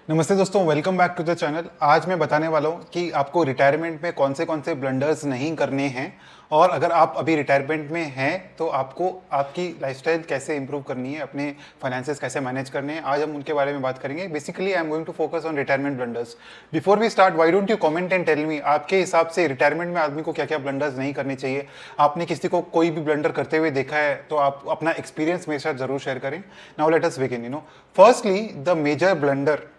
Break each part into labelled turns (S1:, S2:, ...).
S1: नमस्ते दोस्तों, welcome back to the channel. आज मैं बताने वाला हूँ कि आपको रिटायरमेंट में कौन से ब्लंडर्स नहीं करने हैं और अगर आप अभी रिटायरमेंट में हैं तो आपको आपकी लाइफस्टाइल कैसे इंप्रूव करनी है, अपने फाइनेंसेस कैसे मैनेज करने हैं। आज हम उनके बारे में बात करेंगे। Basically I am going to focus on retirement blunders. Before we start, why don't you comment and tell me आपके हिसाब से रिटायरमेंट में आदमी को क्या क्या ब्लंडर्स नहीं करने चाहिए। आपने किसी को कोई भी ब्लंडर करते हुए देखा है तो आप अपना एक्सपीरियंस मेरे साथ जरूर शेयर करें। Now let us begin. Firstly the major blunder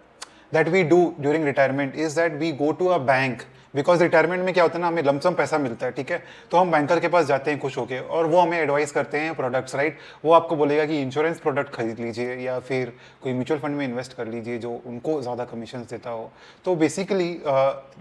S1: that we do during retirement is that we go to a bank because retirement में क्या होता है ना, हमें लमसम पैसा मिलता है, ठीक है। तो हम बैंकर के पास जाते हैं खुश होके और वो हमें एडवाइस करते हैं प्रोडक्ट्स, राइट। वो आपको बोलेगा कि इंश्योरेंस प्रोडक्ट खरीद लीजिए या फिर कोई म्यूचुअल फंड में इन्वेस्ट कर लीजिए जो उनको ज़्यादा कमीशन देता हो। तो basically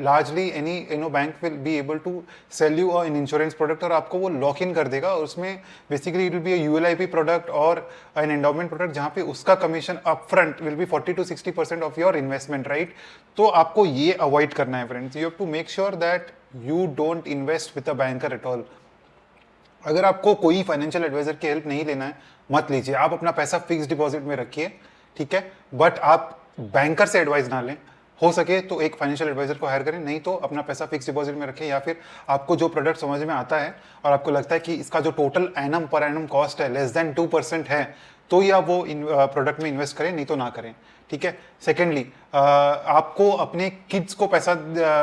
S1: largely any bank will be able to sell you an insurance product और आपको वो लॉक इन कर देगा और उसमें basically it will be a ULIP product और एन एंडोमेंट प्रोडक्ट जहाँ पे उसका commission up front will be 40 to 60% of your investment, right. तो आपको ये अवॉइड करना है friends. You have to make sure that you don't invest with a banker at all. अगर आपको कोई फाइनेंशियल एडवाइजर की हेल्प नहीं लेना है, मत लीजिए। आप अपना पैसा फिक्स डिपॉजिट में रखिए, ठीक है, बट आप बैंकर से एडवाइस ना लें। हो सके तो एक फाइनेंशियल एडवाइजर को हायर करें, नहीं तो अपना पैसा फिक्स डिपॉजिट में रखें। या फिर आपको जो प्रोडक्ट समझ में आता है और आपको लगता है कि इसका जो total annum per annum cost है लेस देन 2% है, तो या वो प्रोडक्ट में इन्वेस्ट करें, नहीं तो ना करें, ठीक है। सेकेंडली, आपको अपने किड्स को पैसा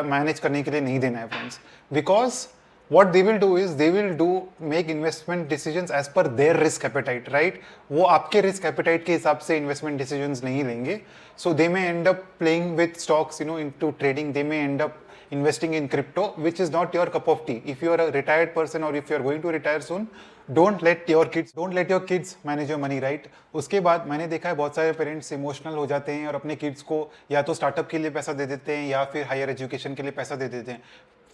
S1: मैनेज करने के लिए नहीं देना है friends, because what they will do is they will do make investment decisions as per their risk appetite, right। वो आपके risk appetite के हिसाब से investment decisions नहीं लेंगे। So they may end up playing with stocks, into trading। They may end up investing in crypto, which is not your cup of tea। If you are a retired person or if you are going to retire soon, don't let your kids manage your money, right। उसके बाद मैंने देखा है बहुत सारे parents emotional हो जाते हैं और अपने किड्स को या तो स्टार्टअप के लिए पैसा दे देते हैं या फिर हायर एजुकेशन के लिए पैसा दे देते हैं।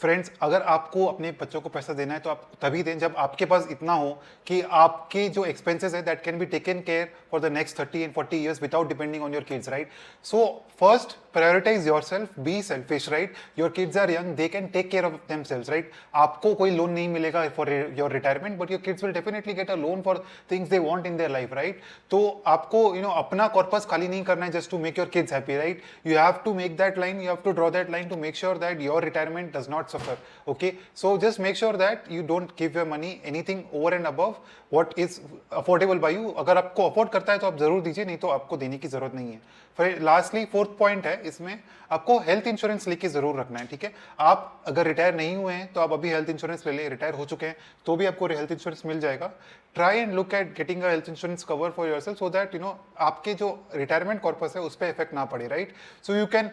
S1: फ्रेंड्स, अगर आपको अपने बच्चों को पैसा देना है तो आप तभी दें जब आपके पास इतना हो कि आपके जो एक्सपेंसेस है that can be taken care for the next 30 and 40 years without depending on your kids, right. So first prioritise your self, be selfish, right. Your kids are young, they can take care of themselves, right. आपको कोई loan नहीं मिलेगा for your retirement, but your kids will definitely get a loan for things they want in their life, right. तो आपको अपना corpus खाली नहीं करना है just to make your kids happy, right. You have to make that line, you have to draw that line to make sure that your retirement does not suffer, okay। So just make sure that you don't give your money anything over and above what is affordable by you। अगर आपको afford करता है तो आप जरूर दीजिए, नहीं तो आपको देने की जरूरत नहीं है। फिर लास्टली फोर्थ पॉइंट है, इसमें आपको हेल्थ इंश्योरेंस लेके जरूर रखना है, ठीक है। आप अगर रिटायर नहीं हुए हैं तो आप अभी हेल्थ इंश्योरेंस ले लें, रिटायर हो चुके हैं तो भी आपको हेल्थ इंश्योरेंस मिल जाएगा। Try and look at getting a health insurance cover for yourself so that आपके जो रिटायरमेंट कॉर्पस है उस पर इफेक्ट ना पड़े, right. So you can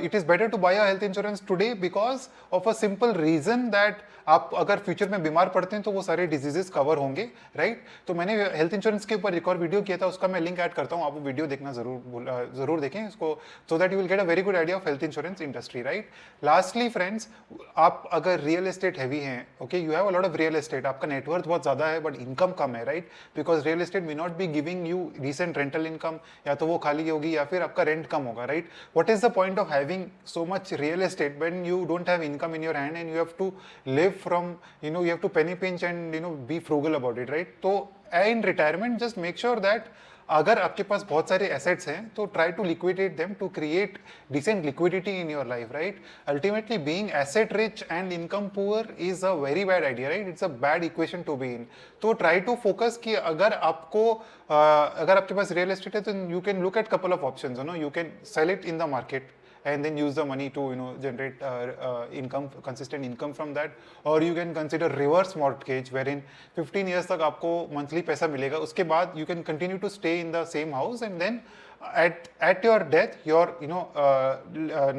S1: it is better to buy a health insurance today because of a simple reason that आप अगर future में बीमार पड़ते हैं तो वो सारे डिजीजेस कवर होंगे, राइट। तो मैंने हेल्थ इंश्योरेंस के ऊपर एक और वीडियो किया था, उसका मैं लिंक ऐड करता हूँ, आप वो वीडियो देखना जरूर देखें इसको, so that you will get a very good idea of health insurance industry, right. Lastly friends, आप अगर रियल एस्टेट हैवी हैं, okay, you have a lot of real estate, आपका नेटवर्थ बहुत ज्यादा है बट इनकम कम है, right. Because real estate may not be giving you recent rental income, या तो वो खाली होगी या फिर आपका रेंट कम होगा, right. What is the point of having so much real estate when you don't have income in your hand and you have to live from, you have to penny pinch and be frugal about it, right। तो in retirement just make sure that अगर आपके पास बहुत सारे assets हैं तो try to liquidate them to create decent liquidity in your life, right. Ultimately being asset rich and income poor is a very bad idea, right. It's a bad equation to be in. तो try to focus कि अगर आपके पास real estate है तो you can look at couple of options, you can sell it in the market and then use the money to generate income, consistent income from that। or you can consider reverse mortgage wherein 15 years तक आपको monthly पैसा मिलेगा, उसके बाद you can continue to stay in the same house and then at your death your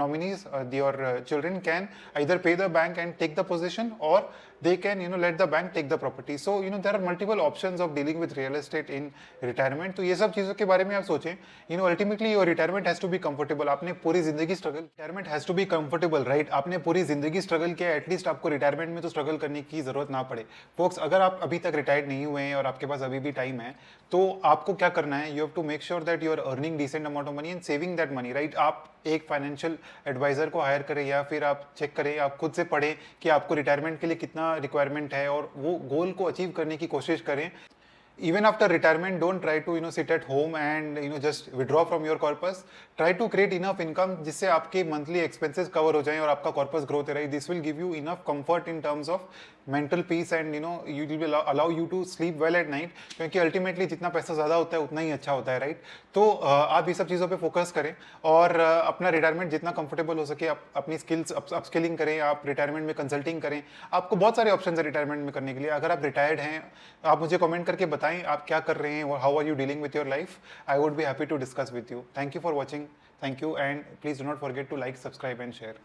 S1: nominees, your children can either pay the bank and take the possession or they can let the bank take the property। so there are multiple options of dealing with real estate in retirement। तो ये सब चीजों के बारे में आप सोचें। ultimately your retirement has to be comfortable। आपने पूरी जिंदगी struggle, retirement has to be comfortable, right. आपने पूरी जिंदगी स्ट्रगल किया, एटलीस्ट आपको रिटायरमेंट में तो स्ट्रगल करने की जरूरत ना पड़े। फोक्स, अगर आप अभी तक रिटायर्ड नहीं हुए हैं और आपके पास अभी भी टाइम है तो आपको क्या करना है, you have to make sure that you are earning decent amount of money and saving that money, right. आप एक फाइनेंशियल एडवाइजर को हायर करें या फिर आप चेक करें, आप खुद से पढ़ें कि आपको रिटायरमेंट के लिए कितना रिक्वायरमेंट है और वो गोल को अचीव करने की कोशिश करें। even after retirement, don't try to sit at home and just withdraw from your corpus. Try to create enough income जिससे आपके monthly expenses cover हो जाएं और आपका corpus grow होते रहे. This will give you enough comfort in terms of mental peace and you will allow you to sleep well at night, क्योंकि ultimately जितना पैसा ज़्यादा होता है उतना ही अच्छा होता है, राइट? तो आप ये सब चीज़ों पे फोकस करें और अपना रिटायरमेंट जितना कंफर्टेबल हो सके आप अपनी स्किल्स अपस्किलिंग करें, आप रिटायरमेंट में कंसल्टिंग करें. आपको बहुत सारे ऑप्शन है रिटायरमेंट में करने के लिए. अगर आप रिटायर्ड हैं, आप मुझे कमेंट करके बताएं आप क्या कर रहे हैं, how are you dealing with your life. I would be happy to discuss with you. Thank you for watching. Thank you, and please do not forget to like, subscribe and share.